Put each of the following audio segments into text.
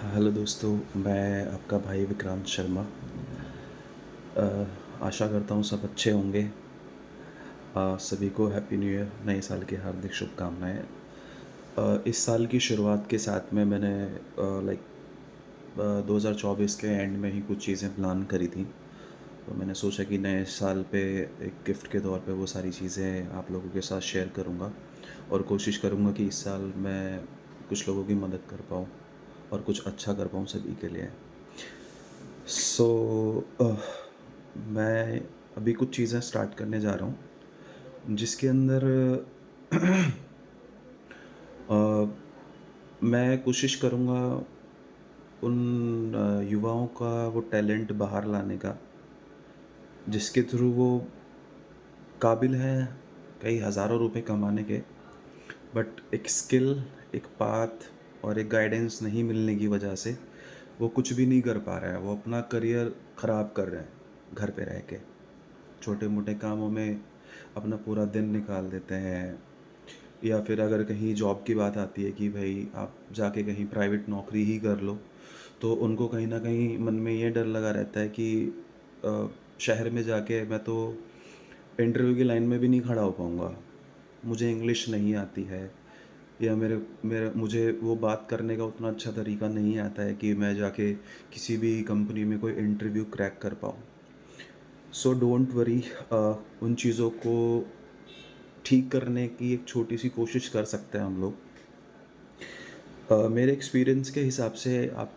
Hello दोस्तों, मैं आपका भाई विक्रांत शर्मा। आशा करता हूँ सब अच्छे होंगे। सभी को हैप्पी न्यू ईयर, नए साल की हार्दिक शुभकामनाएँ। इस साल की शुरुआत के साथ में मैंने 2024 के एंड में ही कुछ चीज़ें प्लान करी थी। तो मैंने सोचा कि नए साल पे एक गिफ्ट के तौर पे वो सारी चीज़ें आप लोगों के साथ शेयर करूँगा और कोशिश करूँगा कि इस साल मैं कुछ लोगों की मदद कर पाऊँ और कुछ अच्छा कर पाऊँ सभी के लिए। सो मैं अभी कुछ चीज़ें स्टार्ट करने जा रहा हूँ जिसके अंदर अ, मैं कोशिश करूँगा उन युवाओं का वो टैलेंट बाहर लाने का जिसके थ्रू वो काबिल हैं कई हज़ारों रुपए कमाने के, बट एक स्किल, एक पाथ और एक गाइडेंस नहीं मिलने की वजह से वो कुछ भी नहीं कर पा रहा है। वो अपना करियर ख़राब कर रहे हैं घर पे रह के। छोटे-मोटे कामों में अपना पूरा दिन निकाल देते हैं, या फिर अगर कहीं जॉब की बात आती है कि भई आप जाके कहीं प्राइवेट नौकरी ही कर लो, तो उनको कहीं न कहीं मन में ये डर लगा रहता है कि अ, शहर में जाके मैं तो इंटरव्यू की लाइन में भी नहीं खड़ा हो पाऊँगा। मुझे इंग्लिश नहीं आती है, या मेरे मेरे मुझे वो बात करने का उतना अच्छा तरीका नहीं आता है कि मैं जाके किसी भी कंपनी में कोई इंटरव्यू क्रैक कर पाऊँ। सो डोंट वरी, उन चीज़ों को ठीक करने की एक छोटी-सी कोशिश कर सकते हैं हम लोग। मेरे एक्सपीरियंस के हिसाब से आप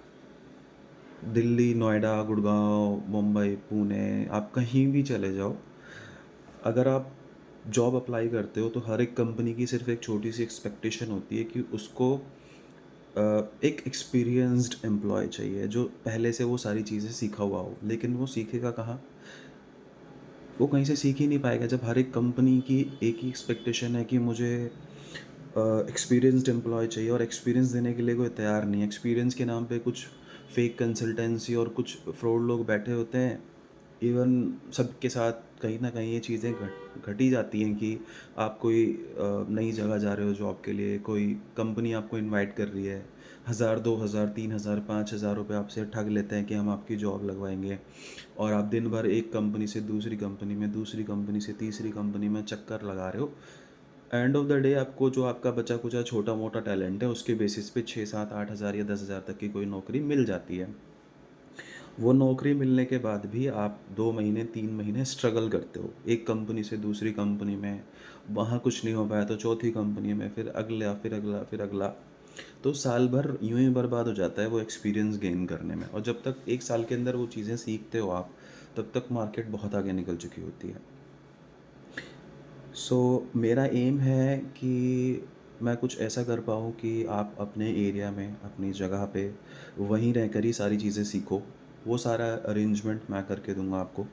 दिल्ली, नोएडा, गुड़गाँव, मुंबई, पुणे, आप कहीं भी चले जाओ, अगर आप जॉब अप्लाई करते हो तो हर एक कंपनी की सिर्फ़ एक छोटी-सी एक्सपेक्टेशन होती है कि उसको अ, एक एक्सपीरियंस्ड एम्प्लॉयी चाहिए जो पहले से वो सारी चीज़ें सीखा हुआ हो। लेकिन वो सीखेगा कहाँ? वो कहीं से सीख ही नहीं पाएगा जब हर एक कंपनी की एक ही एक्सपेक्टेशन है कि मुझे एक्सपीरियंस्ड एम्प्लॉय चाहिए और एक्सपीरियंस देने के लिए कोई तैयार नहीं है। एक्सपीरियंस के नाम पे कुछ फेक कंसल्टेंसी और कुछ फ्रॉड लोग बैठे होते हैं। इवन सबके साथ कहीं न कहीं ये चीज़ें घट ही जाती हैं कि आप कोई नई जगह जा रहे हो जॉब के लिए, कोई कंपनी आपको इनवाइट कर रही है। 1000, 2000, 3000, 5000 रुपए आपसे ठग लेते हैं कि हम आपकी जॉब लगवाएँगे, और आप दिन भर एक कंपनी से दूसरी कंपनी में, दूसरी कंपनी से तीसरी कंपनी में चक्कर लगा रहे हो। एंड ऑफ द डे आपको जो आपका बचा-कुचा छोटा-मोटा टैलेंट है, उसके बेसिस पे 6, 7, 8,000 या 10,000 तक की कोई नौकरी मिल जाती है। वो नौकरी मिलने के बाद भी आप 2 महीने, 3 महीने स्ट्रगल करते हो। एक कंपनी से दूसरी कंपनी में, वहाँ कुछ नहीं हो पाया तो चौथी कंपनी में, फिर अगला, फिर अगला, फिर अगला। तो साल भर यूँ ही बर्बाद हो जाता है वो एक्सपीरियंस गेन करने में, और जब तक 1 साल के अंदर वो चीज़ें सीखते हो आप, तब तक मार्केट बहुत आगे निकल चुकी होती है। सो मेरा एम है कि मैं कुछ ऐसा कर पाऊँ कि आप अपने एरिया में, अपनी जगह पे वहीं रहकर ही सारी चीज़ें सीखो। वो सारा अरेंजमेंट मैं करके दूँगा आपको।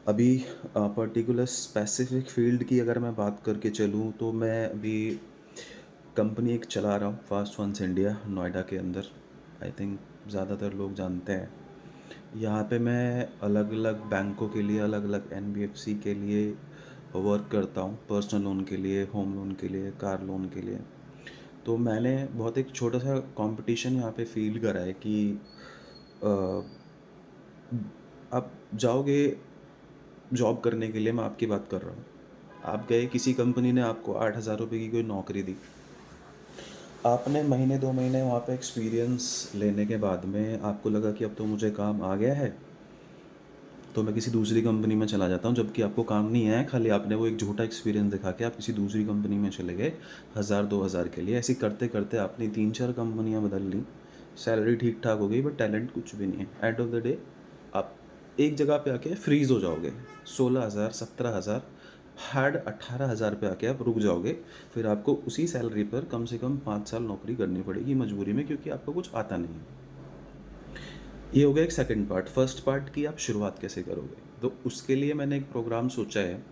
अभी पर्टिकुलर स्पेसिफ़िक फ़ील्ड की अगर मैं बात करके चलूँ, तो मैं अभी कंपनी एक चला रहा हूँ, फ़ास्ट फन्स इंडिया, नोएडा के अंदर। आई थिंक ज़्यादातर लोग जानते हैं। यहाँ पे मैं अलग-अलग बैंकों के लिए, अलग-अलग एनबीएफसी के लिए वर्क करता हूँ। पर्सनल लोन के लिए, होम लोन के लिए, कार लोन के लिए। तो मैंने बहुत एक छोटा-सा कॉम्पिटिशन यहाँ पे फ़ील करा है कि अ, आप जाओगे जॉब करने के लिए, मैं आपकी बात कर रहा हूँ। आप गए, किसी कंपनी ने आपको 8,000 रुपए की कोई नौकरी दी। आपने महीने 2 महीने वहाँ पे एक्सपीरियंस लेने के बाद में आपको लगा कि अब तो मुझे काम आ गया है, तो मैं किसी दूसरी कंपनी में चला जाता हूँ, जबकि आपको काम नहीं आया है, खाली आपने वो एक झूठा एक्सपीरियंस दिखा के आप किसी दूसरी कंपनी में चले गए 1000 2000 के लिए। ऐसे करते-करते आपने 3-4 कंपनियाँ बदल ली, सैलरी ठीक-ठाक हो गई, बट टैलेंट कुछ भी नहीं है। एंड ऑफ द डे आप एक जगह पे आके फ्रीज़ हो जाओगे। 16,000 17,000, हार्ड 18,000 पे आके आप रुक जाओगे। फिर आपको उसी सैलरी पर कम से कम 5 साल नौकरी करनी पड़ेगी मजबूरी में, क्योंकि आपको कुछ आता नहीं है। ये हो गया एक सेकंड पार्ट। फर्स्ट पार्ट की आप शुरुआत कैसे करोगे? तो उसके लिए मैंने एक प्रोग्राम सोचा है,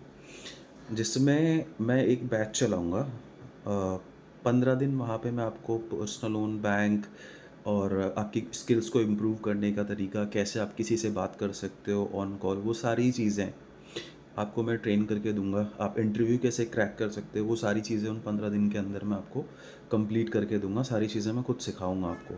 जिसमें मैं एक बैच चलाऊँगा। 15 दिन वहाँ पे मैं आपको पर्सनल लोन, बैंक और आपकी स्किल्स को इम्प्रूव करने का तरीका, कैसे आप किसी से बात कर सकते हो ऑन कॉल, वो सारी चीज़ें आपको मैं ट्रेन करके दूँगा। आप इंटरव्यू कैसे क्रैक कर सकते हो, वो सारी चीज़ें उन 15 दिन के अंदर मैं आपको कंप्लीट करके दूँगा। सारी चीज़ें मैं खुद सिखाऊँगा आपको।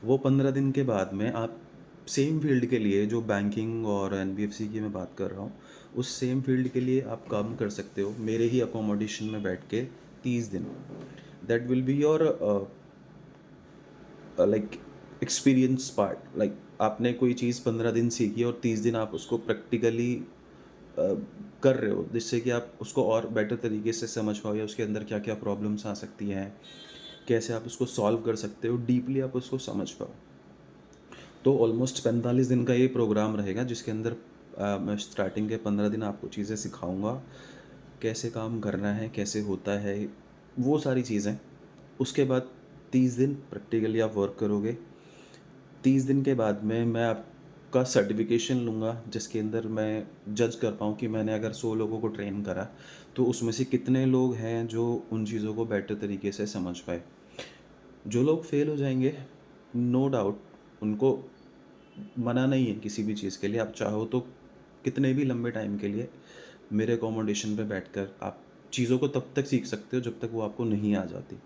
वो 15 दिन के बाद में आप सेम फ़ील्ड के लिए, जो बैंकिंग और एनबीएफसी की मैं बात कर रहा हूँ, उस सेम फ़ील्ड के लिए आप काम कर सकते हो मेरे ही अकोमोडेशन में बैठ के 30 दिन। That will be your like experience part. Like आपने कोई चीज़ 15 दिन सीखी और 30 दिन आप उसको प्रैक्टिकली कर रहे हो, जिससे कि आप उसको और बेटर तरीके से समझ पाओ, या उसके अंदर क्या-क्या प्रॉब्लम्स आ सकती हैं, कैसे आप उसको सॉल्व कर सकते हो, डीपली आप उसको समझ पाओ। तो ऑलमोस्ट 45 दिन का ये प्रोग्राम रहेगा, जिसके अंदर मैं स्टार्टिंग के 15 दिन आपको चीज़ें सिखाऊँगा, कैसे काम करना है, कैसे होता है, वो सारी चीज़ें। उसके बाद 30 दिन प्रैक्टिकली आप वर्क करोगे। 30 दिन के बाद में मैं आपका सर्टिफ़िकेशन लूँगा, जिसके अंदर मैं जज कर पाऊँ कि मैंने अगर 100 लोगों को ट्रेन करा, तो उसमें से कितने लोग हैं जो उन चीज़ों को बेटर तरीके से समझ पाए। जो लोग फ़ेल हो जाएँगे, नो डाउट, उनको मना नहीं है किसी भी चीज़ के लिए। आप चाहो तो कितने भी लंबे टाइम के लिए मेरे अकोमोडेशन पे बैठकर आप चीज़ों को तब तक सीख सकते हो जब तक वो आपको नहीं आ जाती।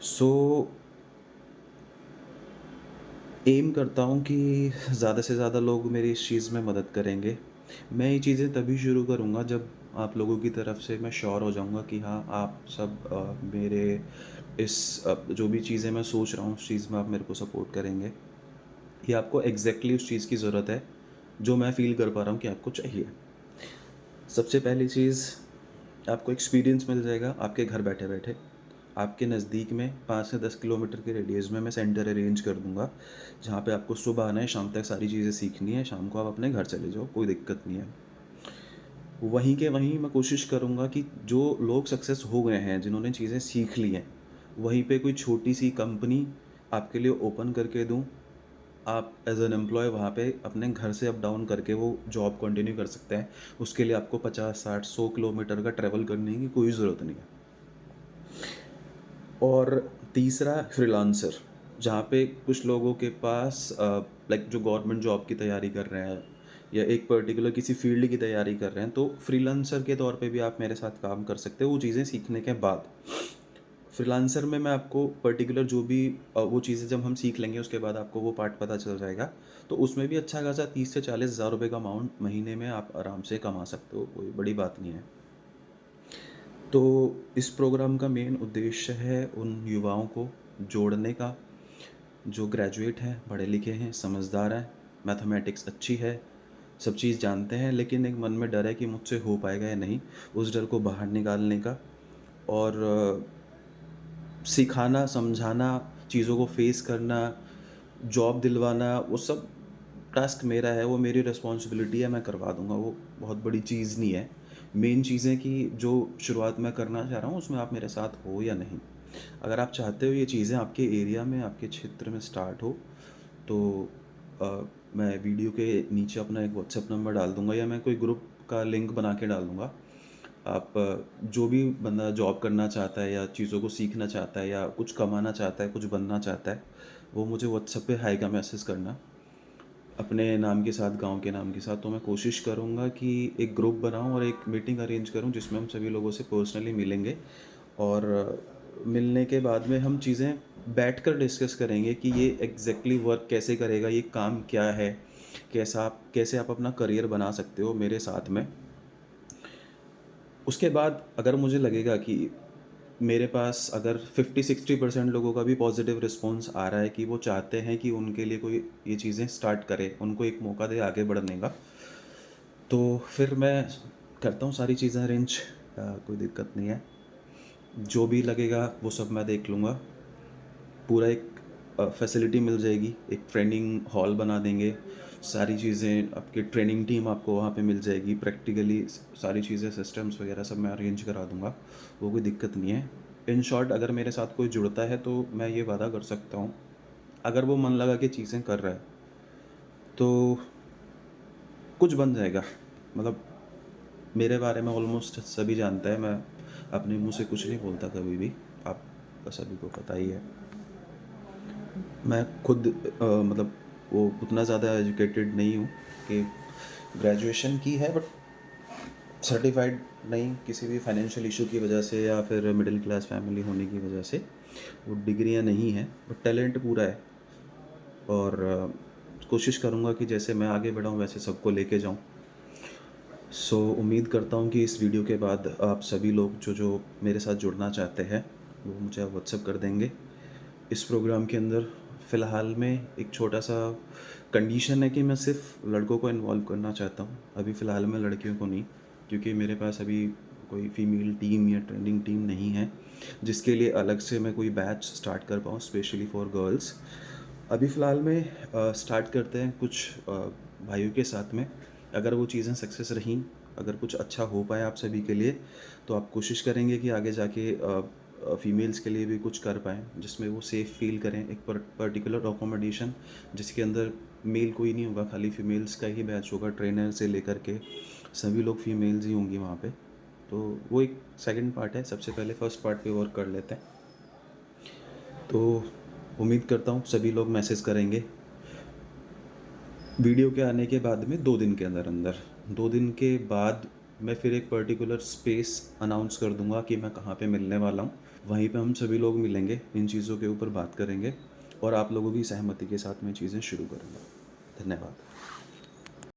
सो एम करता हूँ कि ज़्यादा से ज़्यादा लोग मेरी इस चीज़ में मदद करेंगे। मैं ये चीज़ें तभी शुरू करूँगा जब आप लोगों की तरफ से मैं श्योर हो जाऊँगा कि हाँ, आप सब मेरे इस जो भी चीज़ें मैं सोच रहा हूँ, उस चीज़ में आप मेरे को सपोर्ट करेंगे। कि आपको एग्ज़ैक्टली उस चीज़ की ज़रूरत है, जो मैं फ़ील कर पा रहा हूँ कि आपको चाहिए। सबसे पहली चीज़, आपको एक्सपीरियंस मिल जाएगा आपके घर बैठे-बैठे। आपके नज़दीक में 5 से 10 किलोमीटर के रेडियस में मैं सेंटर अरेंज कर दूँगा, जहाँ पे आपको सुबह आना है, शाम तक सारी चीज़ें सीखनी है, शाम को आप अपने घर चले जाओ, कोई दिक्कत नहीं है। वहीं के वहीं मैं कोशिश करूँगा कि जो लोग सक्सेस हो गए हैं, जिन्होंने चीज़ें सीख ली हैं, वहीं पे कोई छोटी-सी कंपनी आपके लिए ओपन करके दूँ। आप एज़ एन एम्प्लॉयी वहाँ पे अपने घर से अप डाउन करके वो जॉब कंटिन्यू कर सकते हैं। उसके लिए आपको 50, 60, 100 किलोमीटर का ट्रैवल करने की कोई ज़रूरत नहीं है। और तीसरा, फ्रीलांसर, जहाँ पे कुछ लोगों के पास लाइक जो गवर्नमेंट जॉब की तैयारी कर रहे हैं या एक पर्टिकुलर किसी फ़ील्ड की तैयारी कर रहे हैं, तो फ्रीलांसर के तौर पे भी आप मेरे साथ काम कर सकते हो, वो चीज़ें सीखने के बाद। फ्रीलांसर में मैं आपको पर्टिकुलर जो भी वो चीज़ें जब हम सीख लेंगे, उसके बाद आपको वो पार्ट पता चल जाएगा। तो उसमें भी अच्छा खासा 30 से 40 हज़ार रुपए का अमाउंट महीने में आप आराम से कमा सकते हो, कोई बड़ी बात नहीं है। तो इस प्रोग्राम का मेन उद्देश्य है उन युवाओं को जोड़ने का, जो ग्रेजुएट हैं, पढ़े-लिखे हैं, समझदार हैं, मैथमेटिक्स अच्छी है, सब चीज़ जानते हैं, लेकिन एक मन में डर है कि मुझसे हो पाएगा या नहीं, उस डर को बाहर निकालने का। और सिखाना, समझाना, चीज़ों को फ़ेस करना, जॉब दिलवाना, वो सब टास्क मेरा है, वो मेरी रिस्पॉन्सिबिलिटी है, मैं करवा दूँगा, वो बहुत बड़ी चीज़ नहीं है। मेन चीज़ है कि जो शुरुआत मैं करना चाह रहा हूँ, उसमें आप मेरे साथ हो या नहीं। अगर आप चाहते हो ये चीज़ें आपके एरिया में, आपके क्षेत्र में स्टार्ट हो, तो मैं वीडियो के नीचे अपना एक व्हाट्सएप नंबर डाल दूँगा, या मैं कोई ग्रुप का लिंक बना के डाल दूँगा। आप जो भी बंदा जॉब करना चाहता है या चीज़ों को सीखना चाहता है या कुछ कमाना चाहता है, कुछ बनना चाहता है, वो मुझे व्हाट्सएप पे हाय का मैसेज करना, अपने नाम के साथ, गाँव के नाम के साथ। तो मैं कोशिश करूँगा कि एक ग्रुप बनाऊँ और एक मीटिंग अरेंज करूँ, जिसमें हम सभी लोगों से पर्सनली मिलेंगे, और मिलने के बाद में हम चीज़ें बैठकर डिस्कस करेंगे कि ये एग्ज़ैक्टली वर्क कैसे करेगा, ये काम क्या है, कैसे आप अपना करियर बना सकते हो मेरे साथ में। उसके बाद अगर मुझे लगेगा कि मेरे पास अगर 50-60% लोगों का भी पॉज़िटिव रिस्पॉन्स आ रहा है कि वो चाहते हैं कि उनके लिए कोई ये चीज़ें स्टार्ट करे, उनको एक मौका दे आगे बढ़ने का, तो फिर मैं करता हूँ सारी चीज़ें अरेंज। कोई दिक्कत नहीं है। जो भी लगेगा वो सब मैं देख लूँगा। पूरा एक फैसिलिटी मिल जाएगी, एक ट्रेनिंग हॉल बना देंगे, सारी चीज़ें, आपकी ट्रेनिंग टीम आपको वहाँ पे मिल जाएगी, प्रैक्टिकली सारी चीज़ें, सिस्टम्स वगैरह सब मैं अरेंज करा दूँगा, वो कोई दिक्कत नहीं है। इन शॉर्ट, अगर मेरे साथ कोई जुड़ता है तो मैं ये वादा कर सकता हूँ, अगर वो मन लगा के चीज़ें कर रहा है, तो कुछ बन जाएगा। मतलब मेरे बारे में ऑलमोस्ट सभी जानता है, मैं अपने मुँह से कुछ नहीं बोलता कभी भी, आप सभी को पता ही है। मैं खुद मतलब वो उतना ज़्यादा एजुकेटेड नहीं हूँ कि ग्रेजुएशन की है, बट सर्टिफाइड नहीं, किसी भी फाइनेंशियल इशू की वजह से या फिर मिडिल क्लास फैमिली होने की वजह से वो डिग्रियां नहीं हैं, बट टैलेंट पूरा है। और कोशिश करूँगा कि जैसे मैं आगे बढ़ा हूँ वैसे सबको लेके जाऊँ। सो उम्मीद करता हूँ कि इस वीडियो के बाद आप सभी लोग जो जो मेरे साथ जुड़ना चाहते हैं वो मुझे व्हाट्सएप कर देंगे। इस प्रोग्राम के अंदर फ़िलहाल में एक छोटा-सा कंडीशन है कि मैं सिर्फ़ लड़कों को इन्वॉल्व करना चाहता हूँ। अभी फ़िलहाल में लड़कियों को नहीं, क्योंकि मेरे पास अभी कोई फीमेल टीम या ट्रेनिंग टीम नहीं है, जिसके लिए अलग से मैं कोई बैच स्टार्ट कर पाऊँ स्पेशली फॉर गर्ल्स। अभी फ़िलहाल में स्टार्ट करते हैं कुछ भाइयों के साथ में। अगर वो चीज़ें सक्सेस रहीं, अगर कुछ अच्छा हो पाया आप सभी के लिए, तो आप कोशिश करेंगे कि आगे जाके फीमेल्स के लिए भी कुछ कर पाएँ, जिसमें वो सेफ़ फ़ील करें। एक पर्टिकुलर अकोमोडेशन जिसके अंदर मेल कोई नहीं होगा, खाली फीमेल्स का ही बैच होगा, ट्रेनर से लेकर के सभी लोग फीमेल्स ही होंगी वहाँ पे। तो वो एक सेकंड पार्ट है, सबसे पहले फर्स्ट पार्ट पे वर्क कर लेते हैं। तो उम्मीद करता हूँ सभी लोग मैसेज करेंगे वीडियो के आने के बाद में 2 दिन के अंदर-अंदर। 2 दिन के बाद मैं फिर एक पर्टिकुलर स्पेस अनाउंस कर दूँगा कि मैं कहाँ पे मिलने वाला हूँ। वहीं पे हम सभी लोग मिलेंगे, इन चीज़ों के ऊपर बात करेंगे और आप लोगों की सहमति के साथ मैं चीज़ें शुरू करूँगा। धन्यवाद।